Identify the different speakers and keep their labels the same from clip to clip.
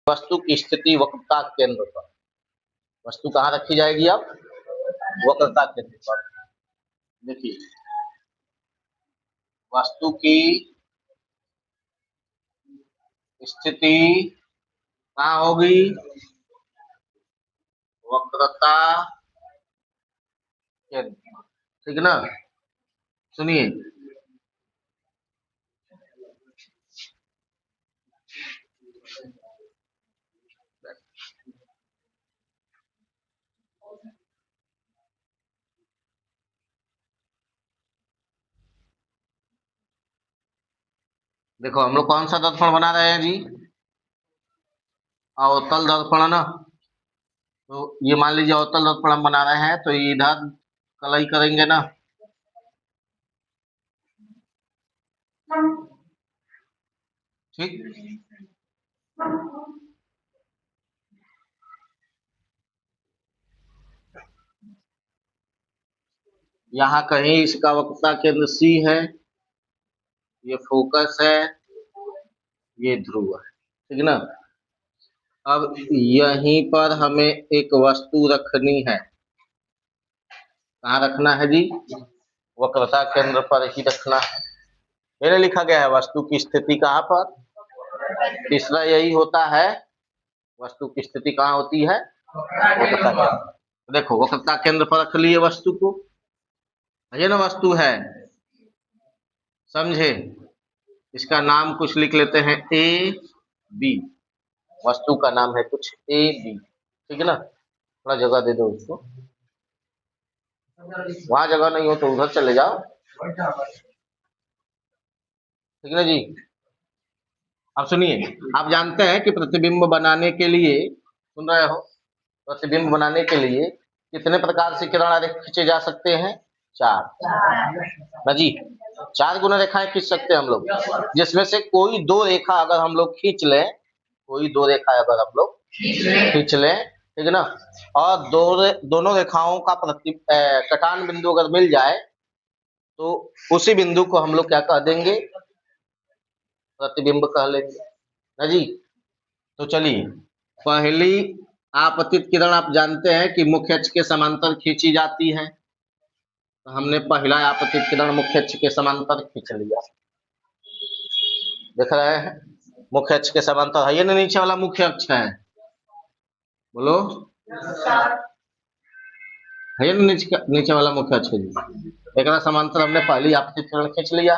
Speaker 1: वस्तु की स्थिति वक्रता केंद्र पर। वस्तु कहाँ रखी जाएगी अब? वक्रता केंद्र पर। देखिए वस्तु की स्थिति कहाँ होगी? वक्रता केंद्र, ठीक ना? सुनिए देखो, हम लोग कौन सा दर्पण बना रहे हैं जी? अवतल दर्पण ना। तो ये मान लीजिए अवतल दर्पण हम बना रहे हैं, तो इधर कलई करेंगे ना, ठीक। यहाँ कहीं इसका वक्रता केंद्र C है, ये फोकस है, ये ध्रुव है, ठीक ना? अब यहीं पर हमें एक वस्तु रखनी है। कहाँ रखना है जी? वक्रता केंद्र पर ही रखना है। मैंने लिखा गया है वस्तु की स्थिति कहाँ पर? तीसरा यही होता है, वस्तु की स्थिति कहाँ होती है? वक्रता केंद्र। देखो वक्रता केंद्र पर रख लिए वस्तु को, ये ना वस्तु है, समझे? इसका नाम कुछ लिख लेते हैं ए बी। वस्तु का नाम है कुछ ए बी, ठीक है ना? थोड़ा जगह दे दो उसको, वहां जगह नहीं हो तो उधर चले जाओ, ठीक है ना जी? अब सुनिए, आप जानते हैं कि प्रतिबिंब बनाने के लिए, सुन रहे हो, प्रतिबिंब बनाने के लिए कितने प्रकार से किरण आरेख खींचे जा सकते हैं? 4 ना जी। 4 गुना रेखाएं खींच सकते हैं हम लोग, जिसमें से कोई 2 रेखा अगर हम लोग खींच लें, कोई 2 रेखा अगर हम लोग खींच लें, ठीक है ना, और दोनों रेखाओं का कटान बिंदु अगर मिल जाए, तो उसी बिंदु को हम लोग क्या कह देंगे? प्रतिबिंब कह लेंगे ना जी। तो चलिए, पहली आपतित किरण आप जानते हैं कि मुख्य अक्ष के समांतर खींची जाती है, तो हमने पहला आपतित किरण मुख्य अक्ष के समांतर खींच लिया। देख रहे हैं, मुख्य अक्ष के समांतर है, ये ना नीचे वाला मुख्य अक्ष है, बोलो है ना? नीचे वाला मुख्य अक्ष जी, एक समांतर हमने पहली आपतित किरण खींच लिया।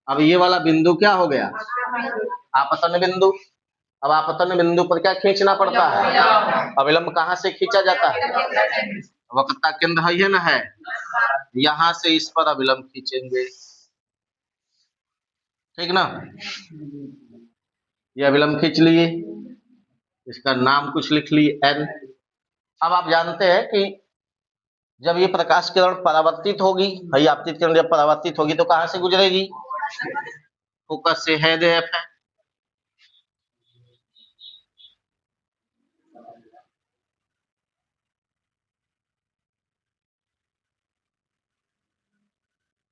Speaker 1: अब ये वाला बिंदु क्या हो गया? आपतन बिंदु। अब आपतन बिंदु पर क्या खींचना पड़ता है? अविलंब कहाँ से खींचा जाता है? वक्रता केंद्र है ना, है, यहां से इस पर अविलंब खींचेंगे, ठीक ना? ये अविलंब खींच लिए, इसका नाम कुछ लिख लिए n। अब आप जानते हैं कि जब ये प्रकाश किरण परावर्तित होगी, ये आपतित किरण जब परावर्तित होगी तो कहां से गुजरेगी? फोकस से, है दे f है।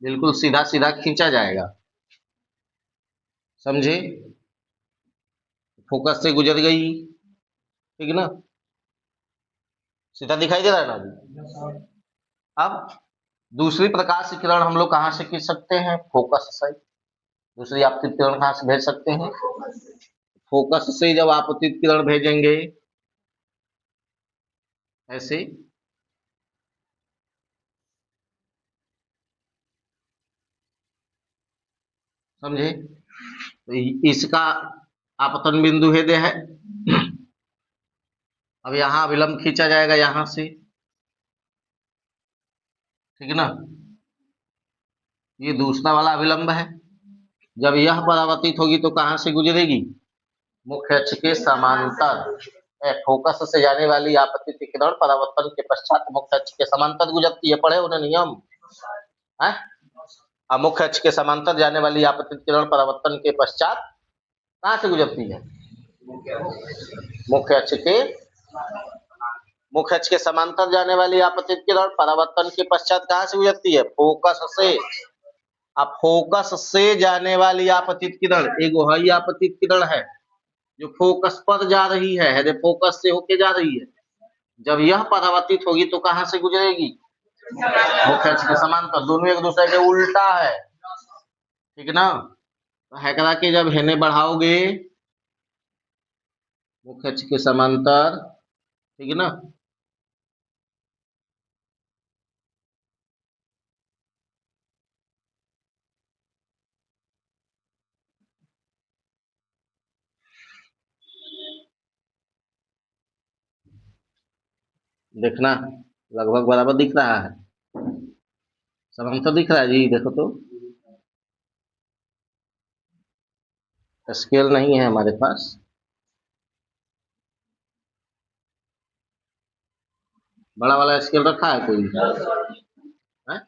Speaker 1: बिल्कुल सीधा सीधा खींचा जाएगा, समझे? फोकस से गुजर गई, ठीक है ना? सीधा दिखाई दे रहा है ना अभी? अब दूसरी प्रकाश किरण हम लोग कहां से खींच सकते हैं? फोकस से। दूसरी आपतित किरण कहां से भेज सकते हैं? फोकस से जब आपतित किरण भेजेंगे ऐसे, समझे? तो इसका आपतन बिंदु है दे है। अब यहाँ अविलंब खींचा जाएगा यहां से, ठीक है ना? ये दूसरा वाला अविलंब है, जब यह परावर्तित होगी तो कहां से गुजरेगी? मुख्य अक्ष के समांतर। फोकस से जाने वाली आपतित किरण परावर्तन के पश्चात मुख्य अक्ष के समांतर गुजरती है, पढ़े उन्हें नियम है? मुख्य अक्ष के समांतर जाने वाली आपतित किरण परावर्तन के पश्चात कहां से गुजरती है? मुख्य अक्ष के समांतर जाने वाली आपतित किरण परावर्तन के पश्चात कहां से गुजरती है? फोकस से। अब फोकस से जाने वाली आपतित किरण एक वही आपतित किरण है जो फोकस पर जा रही है फोकस से होके जा रही है, जब यह परावर्तित होगी तो कहां से गुजरेगी, मुख्य अक्ष के समांतर। दोनों एक दूसरे के उल्टा है, ठीक ना। तो है करा के जब हेने बढ़ाओगे मुख्य अक्ष के समांतर, ठीक है ना। देखना लगभग बराबर दिख रहा है, समांतर दिख रहा है जी। देखो तो स्केल नहीं है हमारे पास, बड़ा वाला स्केल रखा है कोई है?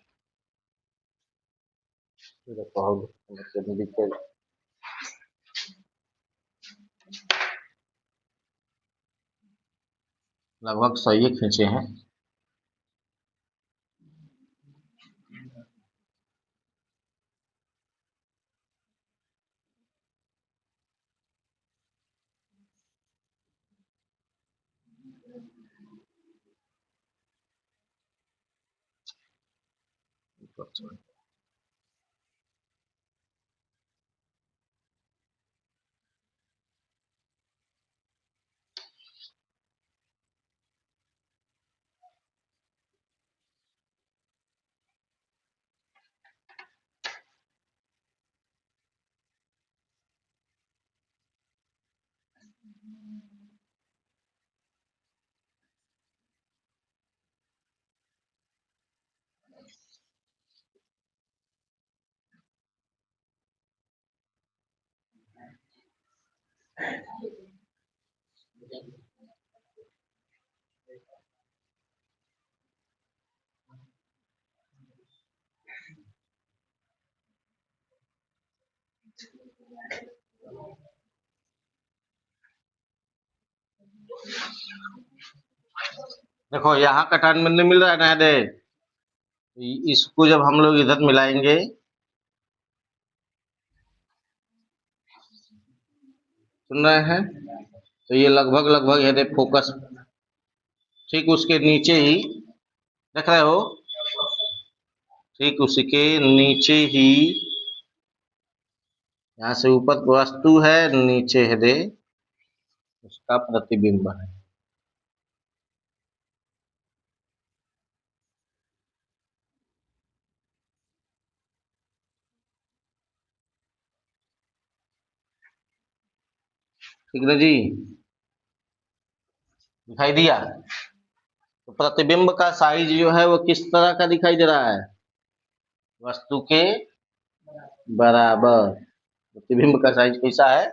Speaker 1: लगभग सही खींचे हैं। देखो यहाँ कटान में नहीं मिल रहा है ना, दे इसको जब हम लोग इधर मिलाएंगे, सुन रहे हैं, तो ये लगभग लगभग है फोकस ठीक उसके नीचे ही, देख रहे हो, ठीक उसके नीचे ही, यहाँ से ऊपर वस्तु है, नीचे है दे उसका प्रतिबिंब है। ठीक ना जी, दिखाई दिया। तो प्रतिबिंब का साइज जो है वो किस तरह का दिखाई दे रहा है, वस्तु के बराबर। प्रतिबिंब का साइज कैसा है,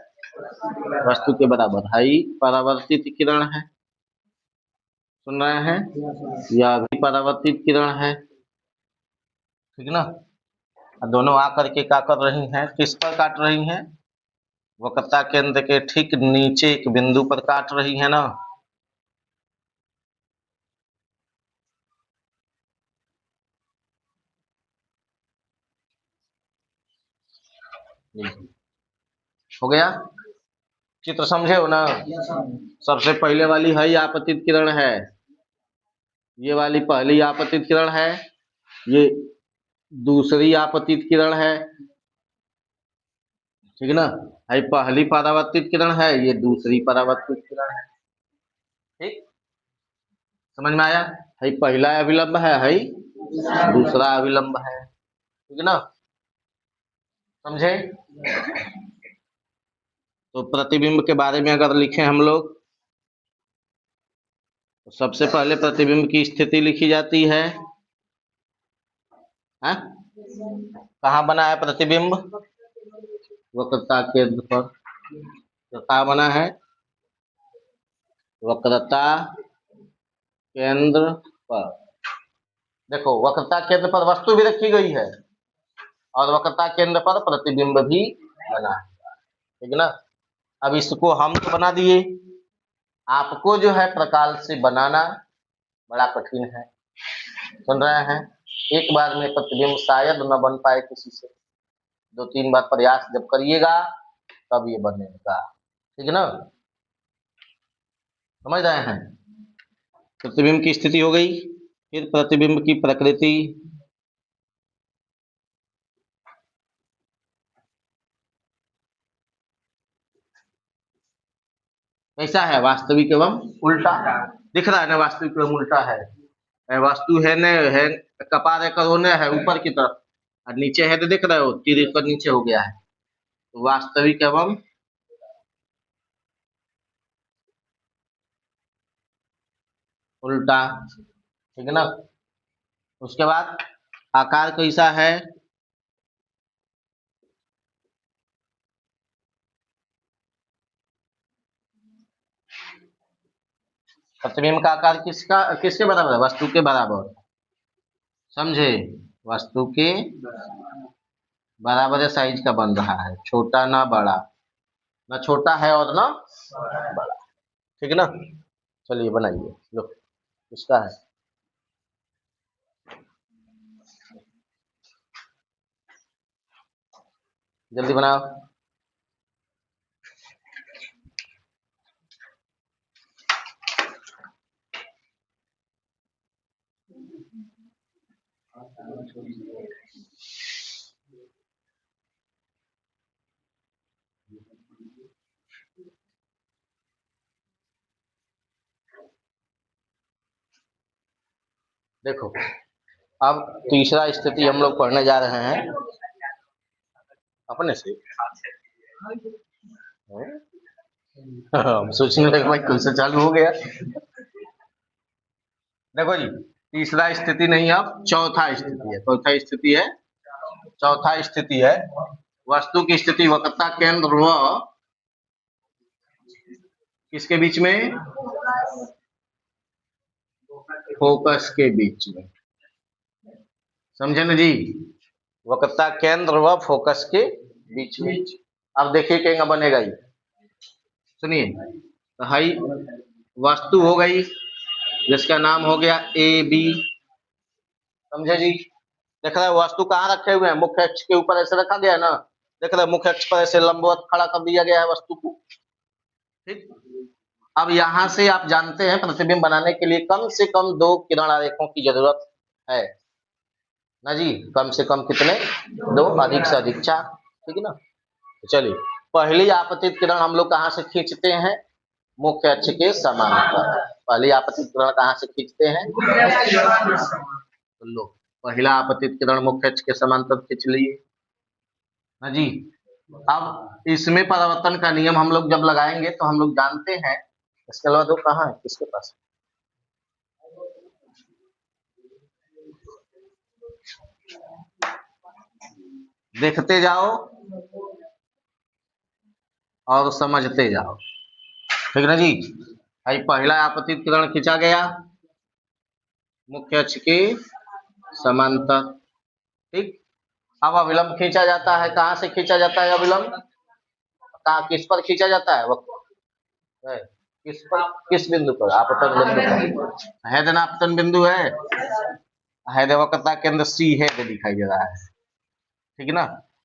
Speaker 1: वस्तु के बराबर। हाई परावर्तित किरण है, सुन रहे हैं, यह भी परावर्तित किरण है, ठीक ना। दोनों आकर के क्या कर रही हैं, किस पर काट रही हैं, वक्रता केंद्र के ठीक नीचे एक बिंदु पर काट रही है ना। हो गया, चित्र समझे हो ना। सबसे पहले वाली है आपतित किरण है, ये वाली पहली आपतित किरण है, ये दूसरी आपतित किरण है, ठीक ना। है पहली परावर्तित किरण है, ये दूसरी परावर्तित किरण है, ठीक, समझ में आया। है पहला अभिलंब है दूसरा अभिलंब है, ठीक ना, समझे। तो प्रतिबिंब के बारे में अगर लिखें हम लोग, तो सबसे पहले प्रतिबिंब की स्थिति लिखी जाती है, कहाँ बना है प्रतिबिंब, वक्रता केंद्र पर। तो कहाँ बना है, वक्रता केंद्र पर। देखो वक्रता केंद्र पर वस्तु भी रखी गई है और वक्रता केंद्र पर प्रतिबिंब भी बना है, ठीक ना। अब इसको हम तो बना दिए, आपको जो है प्रकाल से बनाना बड़ा कठिन है, सुन रहे हैं। एक बार में प्रतिबिंब शायद न बन पाए किसी से, 2-3 बार प्रयास जब करिएगा तब ये बनेगा, ठीक है ना, समझ रहे हैं। प्रतिबिंब की स्थिति हो गई, फिर प्रतिबिंब की प्रकृति। कैसा है, वास्तविक एवं उल्टा। दिख रहा है ना, वास्तविक एवं उल्टा है। वास्तु है न है, कपार है करोने है ऊपर की तरफ, और नीचे है तो देख रहे हो तीर पर नीचे हो गया है, तो वास्तविक एवं उल्टा। ठीक है ना। उसके बाद आकार कैसा है, प्रतिबिंब का आकार किसके बराबर है, वस्तु के बराबर। समझे, वस्तु के बराबर साइज का बन रहा है, छोटा ना बड़ा, ना छोटा है और ना बड़ा। ठीक है ना। चलिए बनाइए, लो इसका है। जल्दी बनाओ। देखो, अब तीसरा स्थिति हम लोग पढ़ने जा रहे हैं अपने से। हम सोचने लगे भाई कल से चालू हो गया। देखो जी, तीसरा स्थिति नहीं, अब चौथा स्थिति है। चौथा स्थिति है, चौथा स्थिति है वस्तु की स्थिति वक्रता केंद्र व किसके बीच में, फोकस के बीच में। समझे ना जी, वक्रता केंद्र व फोकस के बीच में। अब देखिए क्या बनेगा ये, सुनिए। तो हाई वस्तु हो गई जिसका नाम हो गया ए बी। समझे जी, देख रहे हो वस्तु कहाँ रखे हुए हैं, मुख्य अक्ष के ऊपर ऐसे रखा गया है ना। देख रहे हो मुख्य अक्ष पर ऐसे लंबवत खड़ा कर दिया गया है वस्तु को। ठीक, अब यहां से आप जानते हैं प्रतिबिंब बनाने के लिए कम से कम 2 किरण आरेखों की जरूरत है ना जी। कम से कम कितने, 2, अधिक से अधिक 4। ठीक है ना। तो चलिए, पहली आपतित किरण हम लोग कहाँ से खींचते हैं, मुख्य अक्ष के समांतर। पहली आपतित किरण कहाँ से खींचते हैं, तो लो पहला आपतित किरण मुख्य अक्ष के समांतर खींच लिए ना जी। अब इसमें परावर्तन का नियम हम लोग जब लगाएंगे तो हम लोग जानते हैं। इसके अलावा दो कहाँ है, किसके पास, देखते जाओ और समझते जाओ। ठीक ना जी। आई पहला आपतित किरण खींचा गया मुख्य अक्ष के समांतर। ठीक, अब अविलंब खींचा जाता है, कहाँ से खींचा जाता है अविलंब, कहाँ किस पर खींचा जाता है, किस पर, किस बिंदु पर, आपतन बिंदु पर है, धनापतन बिंदु है वक्रता केंद्र सी है जो दिखाई दे रहा है। ठीक है ना।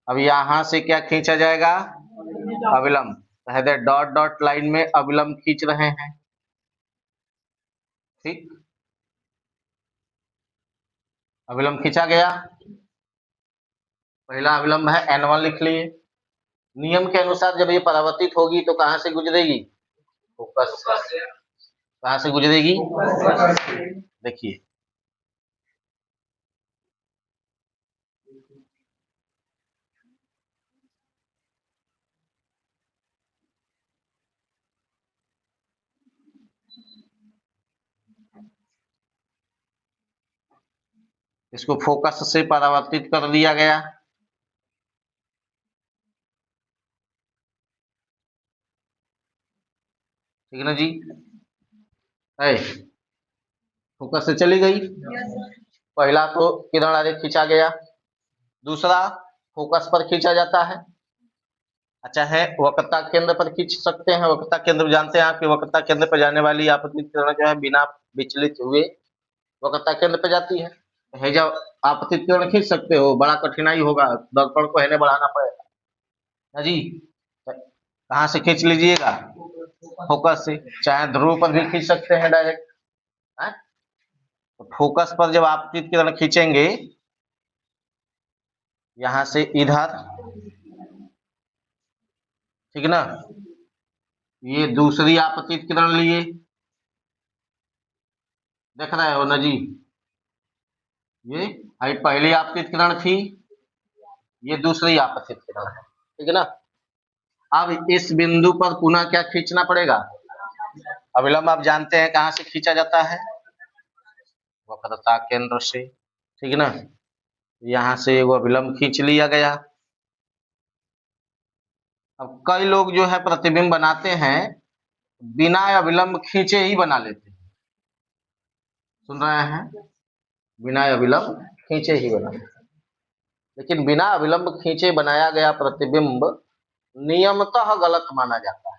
Speaker 1: अब यहां से क्या खींचा जाएगा, अविलंब। है डॉट डॉट लाइन में अविलंब खींच रहे हैं। ठीक, अविलंब खींचा गया, पहला अविलंब है N1 लिख लिए। नियम के अनुसार जब ये परावर्तित होगी तो कहां से गुजरेगी, फोकस से। कहां से गुजरेगी, देखिए इसको फोकस से परावर्तित कर दिया गया। ठीक है ना जी, है फोकस से चली गई। पहला तो किरण आरेख खींचा गया, दूसरा फोकस पर खींचा जाता है। अच्छा है, वक्रता केंद्र पर खींच सकते हैं। वक्रता केंद्र जानते हैं आपके, वक्रता केंद्र पर जाने वाली आपतित किरण जो है बिना विचलित हुए वक्रता केंद्र पर जाती है जब आपतित किरण खींच सकते हो, बड़ा कठिनाई होगा, दर्पण को है बढ़ाना पड़ेगा ना जी। कहाँ से खींच लीजिएगा, फोकस से, चाहे ध्रुव पर भी खींच सकते हैं डायरेक्ट। तो फोकस पर जब आप तीर की तरह खींचेंगे यहां से इधर, ठीक ना, ये दूसरी आपतित किरण लिए, देख रहे हो ना जी, ये अभी पहली आपतित किरण थी, ये दूसरी आपतित किरण है, ठीक है ना। अब इस बिंदु पर पुनः क्या खींचना पड़ेगा, अविलंब आप जानते हैं कहां से खींचा जाता है, वक्रता केंद्र से, ठीक है ना। यहां से वो अविलंब खींच लिया गया। अब कई लोग जो है प्रतिबिंब बनाते हैं बिना अविलंब खींचे ही बना लेते हैं, सुन रहे हैं, बिना अविलंब खींचे ही बना लेते हैं। लेकिन बिना अविलंब खींचे बनाया गया प्रतिबिंब नियमतः गलत माना जाता है,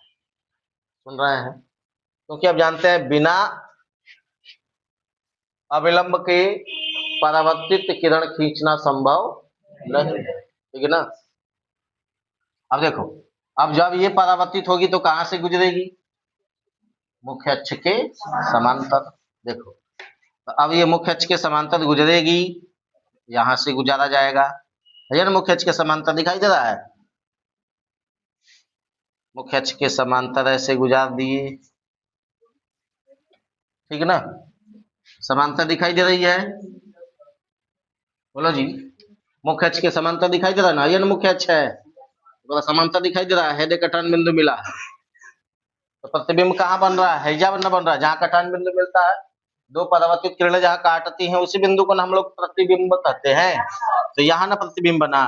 Speaker 1: सुन रहे हैं, क्योंकि आप जानते हैं बिना अविलंब के परावर्तित किरण खींचना संभव नहीं है, ठीक है ना। अब देखो, अब जब ये परावर्तित होगी तो कहां से गुजरेगी, मुख्य अक्ष के समांतर, देखो, तो अब ये मुख्य अक्ष के समांतर गुजरेगी, यहां से गुजारा जाएगा, है ना, मुख्य अक्ष के समांतर दिखाई दे रहा है, मुख्य अक्ष के समांतर ऐसे गुजार दिए, ठीक है ना, समांतर दिखाई दे रही है, बोलो जी, मुख्य अक्ष के समांतर दिखाई दे रहा है ना, ये मुख्य अक्ष है, तो समांतर दिखाई दे रहा है, कटान बिंदु मिला है, तो प्रतिबिंब कहाँ बन रहा है, हैजा बन रहा है, जहाँ कटान बिंदु मिलता है, दो परावर्तित किरणें जहाँ काटती हैं उसी बिंदु को हम लोग प्रतिबिंब कहते हैं। तो यहाँ ना प्रतिबिंब बना,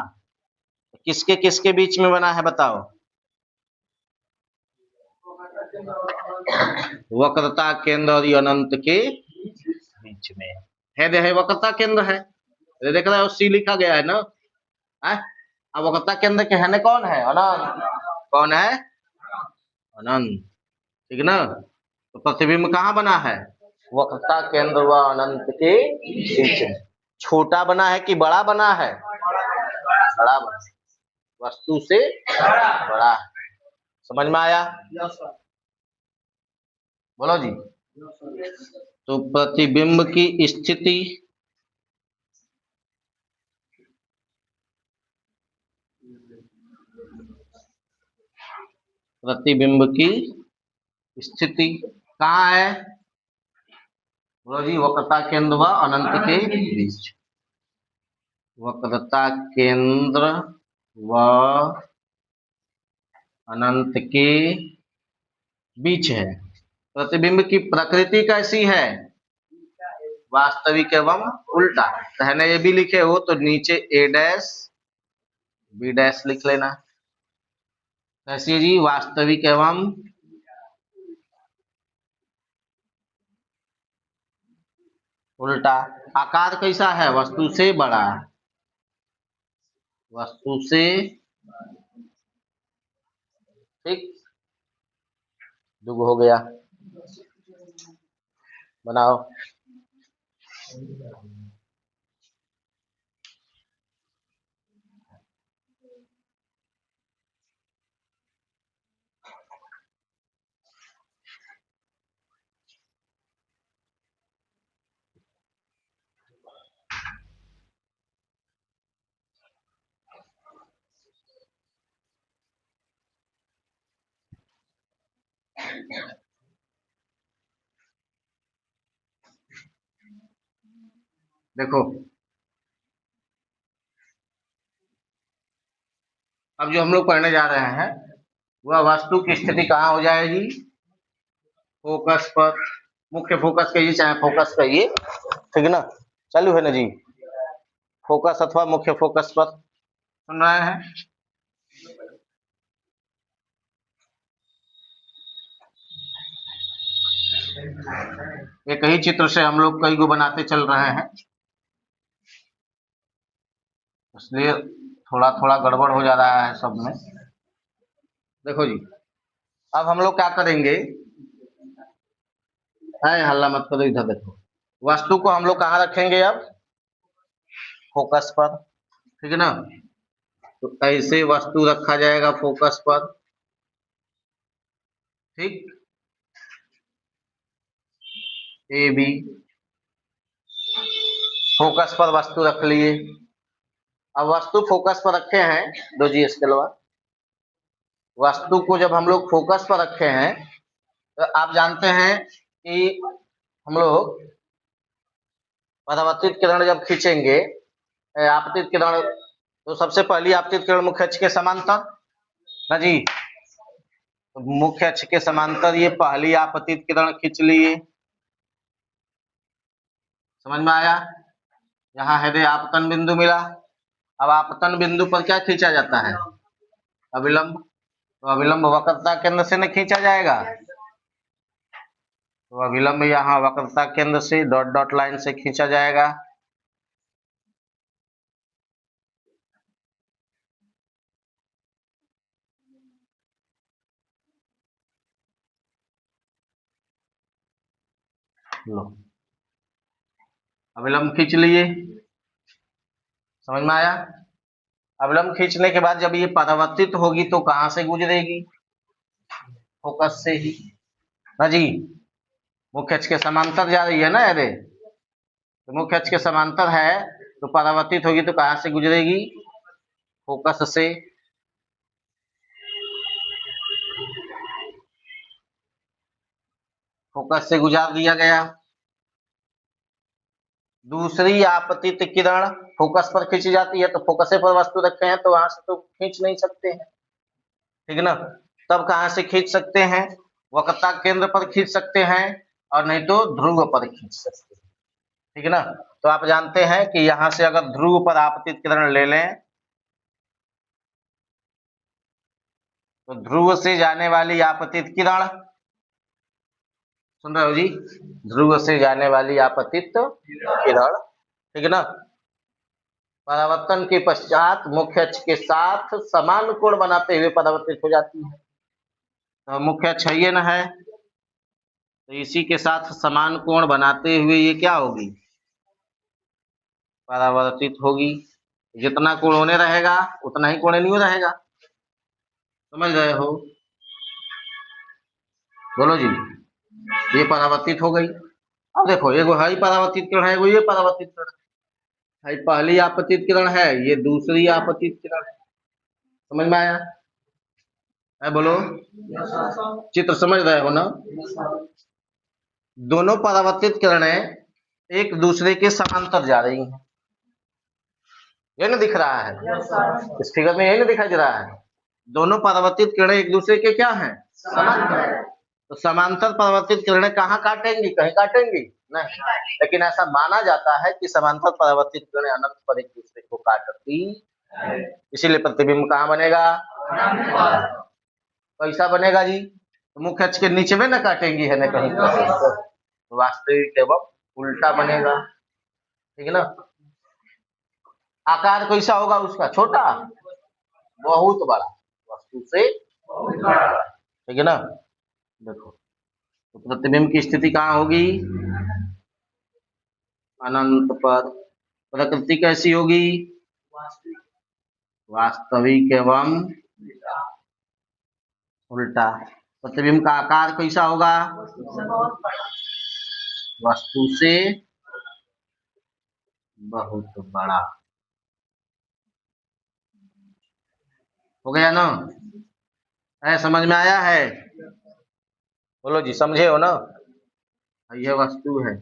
Speaker 1: किसके किसके बीच में बना है बताओ, वक्रता केंद्र और अनंत के बीच में है वक्रता केंद्र है, देख रहे हो सी लिखा गया है ना, अब वक्रता केंद्र के है ना, कौन है, अनंत, कौन है, अनंत, ठीक ना। तो प्रतिबिंब कहाँ बना है, वक्रता केंद्र व अनंत के बीच में। छोटा बना है कि बड़ा बना है, बड़ा बना, वस्तु से बड़ा, समझ में आया, बोलो जी। तो प्रतिबिंब की स्थिति, प्रतिबिंब की स्थिति कहाँ है, बोलो जी, वक्रता केंद्र व अनंत के बीच, वक्रता केंद्र व अनंत के बीच है। प्रतिबिंब की प्रकृति कैसी है, वास्तविक एवं उल्टा, कहने ये भी लिखे हो तो नीचे ए डैश बी डैश लिख लेना, कैसी है जी, वास्तविक एवं उल्टा। आकार कैसा है, वस्तु से बड़ा, वस्तु से, ठीक, दुग हो गया, बनाओ, देखो अब जो हम लोग पढ़ने जा रहे हैं वह वस्तु की स्थिति कहाँ हो जाएगी, फोकस पर, मुख्य फोकस कहिए चाहे फोकस कहिए, ठीक है ना, चालू है ना जी, फोकस अथवा मुख्य फोकस पर, सुन रहे हैं। एक ही चित्र से हम लोग कई को बनाते चल रहे हैं, इसलिए थोड़ा थोड़ा गड़बड़ हो जा रहा है सब में। देखो जी, अब हम लोग क्या करेंगे, है हल्ला मत करो, इधर देखो, वस्तु को हम लोग कहाँ रखेंगे, अब फोकस पर, ठीक है ना, तो ऐसे वस्तु रखा जाएगा फोकस पर, ठीक, ए बी, फोकस पर वस्तु रख लिए। अब वस्तु फोकस पर रखे हैं 2G स्केल पर, वस्तु को जब हम लोग फोकस पर रखे हैं तो आप जानते हैं कि हम लोग परावर्तित किरण जब खींचेंगे, आपतित किरण, तो सबसे पहली आपतित किरण मुख्य अक्ष के समांतर ना जी, तो मुख्य अक्ष के समांतर ये पहली आपतित किरण खींच लिए। समझ में आया? यहाँ है आपतन बिंदु मिला। अब आपतन बिंदु पर क्या खींचा जाता है? अविलंब। तो अविलंब वक्रता केंद्र से न खींचा जाएगा, तो अविलंब यहाँ वक्रता केंद्र से डॉट डॉट लाइन से खींचा जाएगा। लो, अविलंब खींच लिए। समझ में आया? अविलंब खींचने के बाद जब ये परावर्तित होगी तो कहां से गुजरेगी? फोकस से ही ना जी, मुख्य अक्ष के समांतर जा रही है ना, अरे तो मुख्य अक्ष के समांतर है तो परावर्तित होगी तो कहां से गुजरेगी? फोकस से। फोकस से गुजार दिया गया। दूसरी आपतित किरण फोकस पर खींची जाती है, तो फोकस पर वस्तु रखे हैं तो वहां से तो खींच नहीं सकते हैं, ठीक है ना। तब कहां से खींच सकते हैं? वक्रता केंद्र पर खींच सकते हैं, और नहीं तो ध्रुव पर खींच सकते हैं, ठीक है ना। तो आप जानते हैं कि यहां से अगर ध्रुव पर आपतित किरण ले लें तो ध्रुव से जाने वाली आपतित किरण, सुन रहे हो जी, ध्रुव से जाने वाली आपतित किरण, ठीक है ना, परावर्तन के पश्चात मुख्य अक्ष के साथ समान कोण बनाते हुए परावर्तित हो जाती है। तो मुख्य अक्ष ये न है, तो इसी के साथ समान कोण बनाते हुए ये क्या होगी? परावर्तित होगी। जितना कोण होने रहेगा उतना ही कोण नहीं रहेगा। समझ रहे हो? बोलो जी। ये परावर्तित हो गई। अब देखो, ये है परावर्तित किरण है, ये परावर्तित किरण है, पहली आपतित किरण है, ये दूसरी आपतित किरण है। समझ में आया है? बोलो। चित्र समझ रहे हो ना? दोनों परावर्तित किरणें एक दूसरे के समांतर जा रही हैं, ये ना दिख रहा है? इस फिगर में यही ना दिखाई दे रहा है? दोनों परावर्तित किरणें एक दूसरे के क्या हैं? समांतर। तो समांतर परावर्तित किरणें कहाँ काटेंगी? कहीं काटेंगी नहीं, लेकिन ऐसा माना जाता है कि समांतर परावर्तित किरणें अनंत पर एक दूसरे को काटती, इसीलिए प्रतिबिंब कहाँ बनेगा? कैसा बनेगा जी? तो मुख्य अक्ष के नीचे में ना काटेंगी है ना कहीं, तो वास्तविक एवं उल्टा बनेगा, ठीक है ना। आकार कैसा होगा उसका? छोटा, बहुत बड़ा, वस्तु से ठीक है ना। देखो, तो प्रतिबिंब की स्थिति कहाँ होगी? अनंत पर। प्रकृति कैसी होगी? वास्तविक एवं उल्टा। प्रतिबिंब का आकार कैसा होगा? वस्तु से बहुत बड़ा। हो गया ना? समझ में आया है? बोलो जी, समझे हो ना? यह वस्तु है,